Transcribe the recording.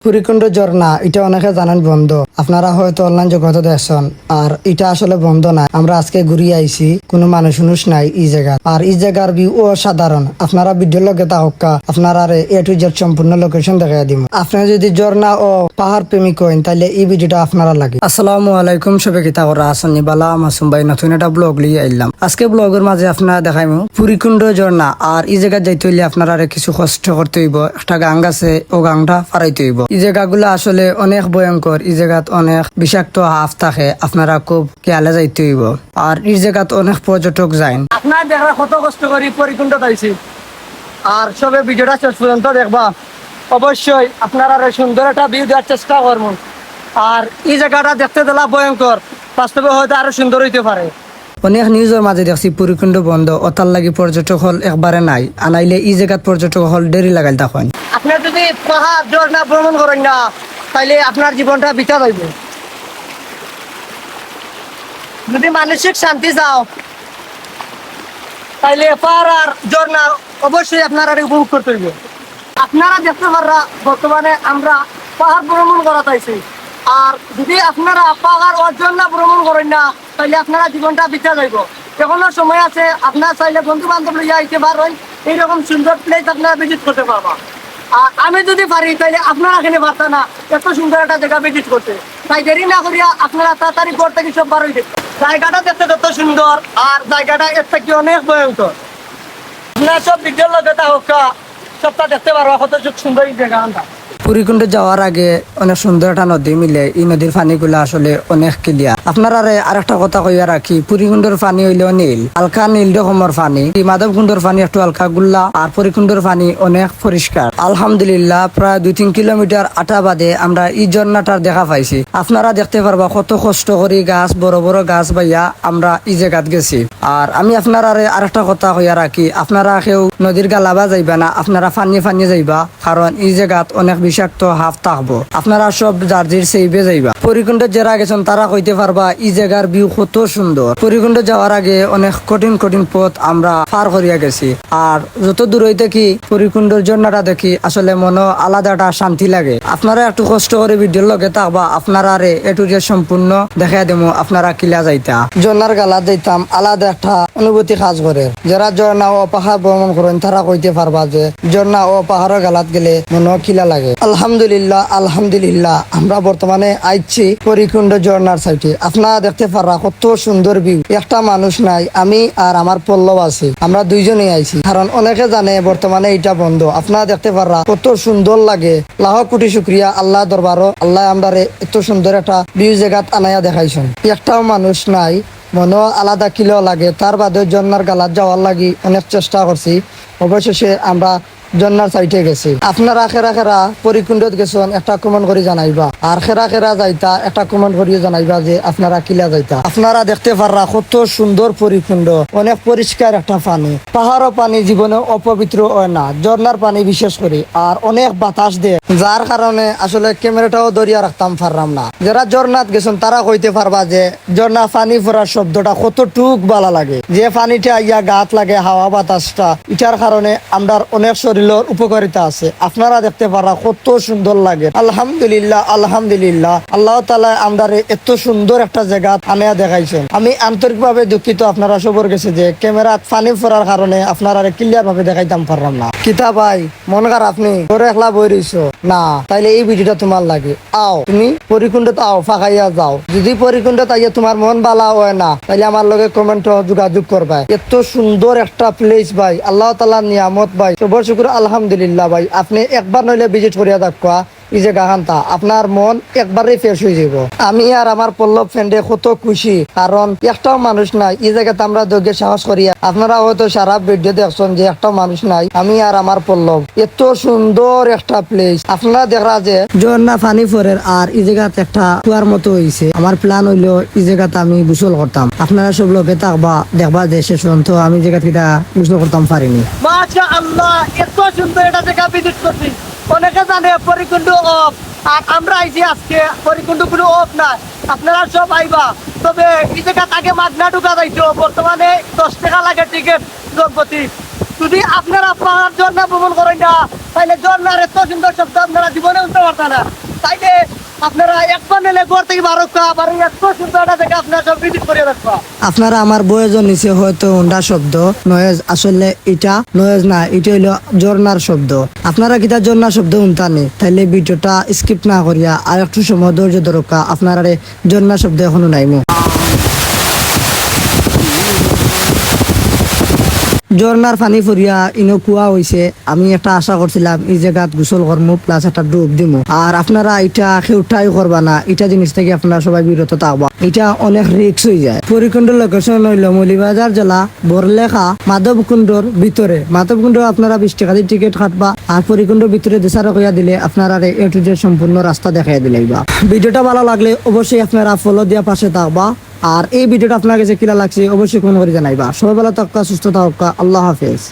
পুরীকুণ্ড ঝর্ণা এটা অনেকে জানেন বন্ধ। আপনারা হয়তো অনলাইন জগতে দেখছেন, আর এটা আসলে বন্ধ না। আমরা আজকে ঘুরিয়ে আইছি, কোনো মানুষ নাই এই জায়গা। আর এই জায়গার ভিউ অসাধারণ। আপনারা ভিডিও লগে তাহকা আপনারা এ টু জেড সম্পূর্ণ লোকেশন দেখাই দিব। আপনারা যদি ঝর্ণা ও পাহাড় প্রেমিক হন তাহলে এই ভিডিওটা আপনারা লাগে। আসসালামু আলাইকুম, সবে কিতা করা আছেন বালা মাসুম ভাই নতুন একটা ব্লগ লিয়ে আইলাম। আজকে ব্লগের মাঝে আপনারা দেখাইমু পুরীকুণ্ড ঝর্ণা। আর এই জায়গা যাইতে হইলে আপনারা কিছু কষ্ট করতে হইব। একটা গাং আছে, ও গাংটা ফারাইতে হইব। এই জায়গাগুলো আসলে অনেক ভয়ঙ্কর। এই জায়গাত অনেক বিষাক্ত হাফ থাকে, আপনারা খুব খেয়ালে যাইতে হইব। আর এই জায়গাত অনেক পর্যটক যায়। আপনার দেখা কত কষ্ট করি পরিকুণ্ড পাইছি। আর সবে ভিডিওটা শেষ পর্যন্ত দেখবা। অবশ্যই আপনারা সুন্দর একটা ভিউ দেওয়ার চেষ্টা করবেন। আর এই জায়গাটা দেখতে দিলা ভয়ঙ্কর, বাস্তবে হয়তো আরো সুন্দর হইতে পারে। অনেক নিউজের মাঝে দেখছি পুরীকুণ্ড বন্ধ, অতার লাগি পর্যটক হল একবারে নাই। আনাইলে এই জায়গাত পর্যটক হল দেরি লাগাইল তখন। আপনি যদি পাহাড় ঝর্ণা ভ্রমণ করেন না, তাইলে আপনার জীবনটা বিতা যাইবে। যদি মানসিক শান্তি চাও, তাইলে পাহাড় আর ঝর্ণা অবশ্যই আপনারা উপভোগ করতে হইবে। আপনারা দেখতে পাররা বর্তমানে আমরা পাহাড় ভ্রমণ করা চাইছি। আর যদি আপনারা পাহাড় ও ঝর্ণা ভ্রমণ করেন না, তাহলে আপনারা জীবনটা বিতা যাইব। এখনো সময় আছে, আপনার চাইলে বন্ধু বান্ধব লইয়া আইতে পারেন। এইরকম সুন্দর প্লেস আপনারা ভিজিট করতে পারবা। আর আমি যদি পারি তাইলে আপনারা এখানে পারতা না এত সুন্দর একটা জায়গা ভিজিট করতে। তাই দেরি না করিয়া আপনারা তাড়াতাড়ি ঘর থেকে সব বার হয়ে দেখবেন। জায়গাটা দেখতে যত সুন্দর, আর জায়গাটা এর থেকে অনেক ভয়ঙ্কর। আপনারা সব ভিডিওর লগে হোকা সবটা দেখতে পারবা কত সুন্দর এই জায়গাটা। পুরীকুণ্ডে যাওয়ার আগে অনেক সুন্দর একটা নদী মিলে। এই নদীর পানিগুলো আসলে অনেক ক্লিয়ার। আপনারা আরেকটা কথা কইয়া রাখি, পুরীকুণ্ডের পানি হইলেও নীল, হালকা নীল রকমের পানি। মাধবকুণ্ডের পানি একটু হালকা গুল্লা, আর পুরীকুণ্ডের পানি অনেক পরিষ্কার। আলহামদুলিল্লাহ, প্রায় 2-3 কিলোমিটার আটা বাদে আমরা এই ঝর্ণাটার দেখা পাইছি। আপনারা দেখতে পারবা কত কষ্ট করি গাছ, বড় বড় গাছ বাইয়া আমরা এই জায়গাত গেছি। আর আমি আপনারা আরেকটা কথা কইয়া রাখি, আপনারা কেউ নদীর গালাবা যাইবা না, আপনারা ফানিয়ে যাইবা। কারণ এই জায়গাত অনেক বিষাক্ত হাফ থাকবো। আপনারা সব জার্জির সেইবে যাইবা। পরিকুণ্ডে যারা গেছেন তারা কইতে পারবা এই জায়গার ভিউ কত সুন্দর। পরিকুণ্ডে যাওয়ার আগে অনেক কঠিন পথ আমরা পার করিয়া গেছি। আর যত দূর হইতে কি পরিকুণ্ডের ঝর্ণাটা দেখি আসলে মনে আলাদা একটা শান্তি লাগে। আপনারা একটু কষ্ট করে ভিডিওর লগে থাকবা, আপনারা এটু যে সম্পূর্ণ দেখা দেবো আপনারা কিলা যাইতা। ঝর্ণার গালা যাইতাম আলাদা একটা অনুভূতি কাজ করে। যারা ঝর্ণা ও পাহাড় ভ্রমণ করেন তারা কইতে পারবা যে ঝর্ণা ও পাহাড়ের গালাত গেলে মনে কিলা লাগে। আলহামদুলিল্লাহ আমরা বর্তমানে আইছি পরিকুণ্ড ঝর্ণার সাইডে। আপনারা দেখতে পারা কত সুন্দর ভিউ। একটা মানুষ নাই, আমি আর আমার পল্লব আছি, আমরা দুইজনেই আইছি। কারণ অনেকে জানে বর্তমানে এটা বন্ধ। আপনারা দেখতে পারা কত সুন্দর লাগে। লাখ কোটি শুক্রিয়া আল্লাহ দরবারও, আল্লাহ আমরা এত সুন্দর একটা ভিউ জায়গাত আনাইয়া দেখাইছেন। একটাও মানুষ নাই, মনে আলাদা কিলো লাগে। তার বাদে ঝর্ণার গালাত যাওয়ার লাগি অনেক চেষ্টা করছি। অবশেষে আমরা ঝর্ণার সাইডে গেছি। আপনারা খেরা পরিকুণ্ডত গেছেন একটা কমেন্ট করে জানাইবা। আর খেরা যাইতা একটা কমেন্ট করিয়ে জানাইবা যে আপনারা কিলা যাইতা। আপনারা দেখতে পাররা কত সুন্দর পরিকুণ্ড, অনেক পরিষ্কার একটা পানি। পাহাড়ও পানি জীবনে অপবিত্র হয় না, ঝর্ণার পানি বিশেষ করে। আর অনেক বাতাস দেয়, যার কারণে আসলে ক্যামেরাটাও ধরিয়া রাখতাম পারলাম না। যারা ঝর্ণাত গেছেন তারা কইতে পারবা যে ঝর্ণা পানি পড়ার শব্দটা কতটুক ভালো লাগে। যে পানিটা ইয়া গাত লাগে, হাওয়া বাতাসটা, এটার কারণে আমরা অনেক উপকারিতা আছে। আপনারা দেখতে পারা কত সুন্দর লাগে। আলহামদুলিল্লাহ আল্লাহ তাআলা আমাদের এত সুন্দর একটা জায়গা আনিয়া দেখাইছেন। আমি আন্তরিকভাবে দুঃখিত আপনারা সবর গেছে যে ক্যামেরাত পানি পড়ার কারণে আপনারা ক্লিয়ার ভাবে দেখাইতাম পারলাম না। কিতা ভাই মন খারাপ, আপনি তোর একলা বই রইছো না, তাইলে এই ভিডিওটা তোমার লাগে। আও তুমি পরিকুণ্ডত আও, ফাঁকাইয়া যাও। যদি পরিকুণ্ডত আইয়া তোমার মন বালা হয় না, তাইলে আমার লগে কমেন্ট যোগাযোগ করবা। এত সুন্দর একটা প্লেস ভাই, আল্লাহ তাআলার নিয়ামত ভাই, সবর শুকর আলহামদুলিল্লাহ ভাই। আপনি একবার নইলে ভিজিট করিয়া দেখা এই যে গাহানটা, আপনার মন একবারে ফ্রেশ হয়ে যাব। আমি আর আমার পল্লব ফ্রেন্ডে কত খুশি, কারণ একটাও মানুষ নাই এই জায়গাতে। আমরা দৈর্ঘ্য সাহস করিয়া, আপনারা হয়তো সারা ভিডিও দেখছেন যে একটাও মানুষ নাই। আমি আর আমার পল্লব, এত সুন্দর একটা প্লেস। আপনারা দেখা যে ঝর্ণা পানি পড়ে, আর এই জায়গাতে একটা কুয়ার মতো হয়েছে। আমার প্ল্যান হইলো এই জায়গাতে আমি গোসল করতাম। আপনারা সব লোকে থাকবা, দেখবা যে শেষ পর্যন্ত আমি জায়গা থেকে গোসল করতাম পারিনি। মাশাআল্লাহ, এত সুন্দর একটা জায়গা ভিজিট করছি। অনেকে জানে পরিকুণ্ড অফ, আর আমরা আইছি আজকে পরিকুণ্ড কোনো অফ না। আপনারা সব আইবা, তবে এই জায়গা আগে মাগনা ঢুকা যাইতো। বর্তমানে 10 টাকা লাগে টিকিট জনপ্রতি। যদি আপনারা পাহাড় ঝর্ণা ভ্রমণ করেন না, তাহলে ঝর্ণার এত সুন্দর শব্দ আপনারা জীবনে উঠতে পারতেন না। তাইলে আপনারা একবার নিলে ঘর থেকে বারোকা বারো এত সুন্দর একটা জায়গা আপনারা সব ভিজিট করে রাখবা। আপনারা আমার বয়জন নিচে হয়তো হুন্ডা শব্দ নয়েজ, আসলে এটা নয়েজ না, এটা হইলো ঝর্ণার শব্দ। আপনারা কিতা ঝর্ণার শব্দ শুনতানি, তাইলে ভিডিওটা স্কিপ না করিয়া আর একটু সময় ধৈর্য ধরকা। আপনারা ঝর্ণার শব্দ এখনো নাইমো। ঝর্ণার পানি ফুরিয়া ইনো কুয়া হয়েছে। আমি একটা আশা করছিলাম এই জায়গাত গোসল করবো প্লাস একটা ডুব দিব। আর আপনারা এটা কেউটাই করবা না, এটা জিনিস থেকে আপনারা সবাই বিরত থাকবা। এটা অনেক রিস্ক হয়ে যায়। পরিকুণ্ড লোকেশন হইল মৌলিবাজার জেলা বরলেখা মাধবকুণ্ডর ভিতরে। মাধবকুণ্ড আপনারা 20 টাকা দিয়ে টিকিট কাটবা। আর পরিকুণ্ডর ভিতরে দেশারা কইয়া দিলে আপনারা এ টু জেড সম্পূর্ণ রাস্তা দেখাই দিলেইবা। ভিডিওটা ভালো লাগলে অবশ্যই আপনারা ফলো দিয়া পাশে থাকবা। আর এই ভিডিওটা আপনার কাছে কিলা লাগছে অবশ্যই কমেন্ট করে জানাইবা। সবাই ভালো থাকা, সুস্থ থাকা, আল্লাহ হাফেজ।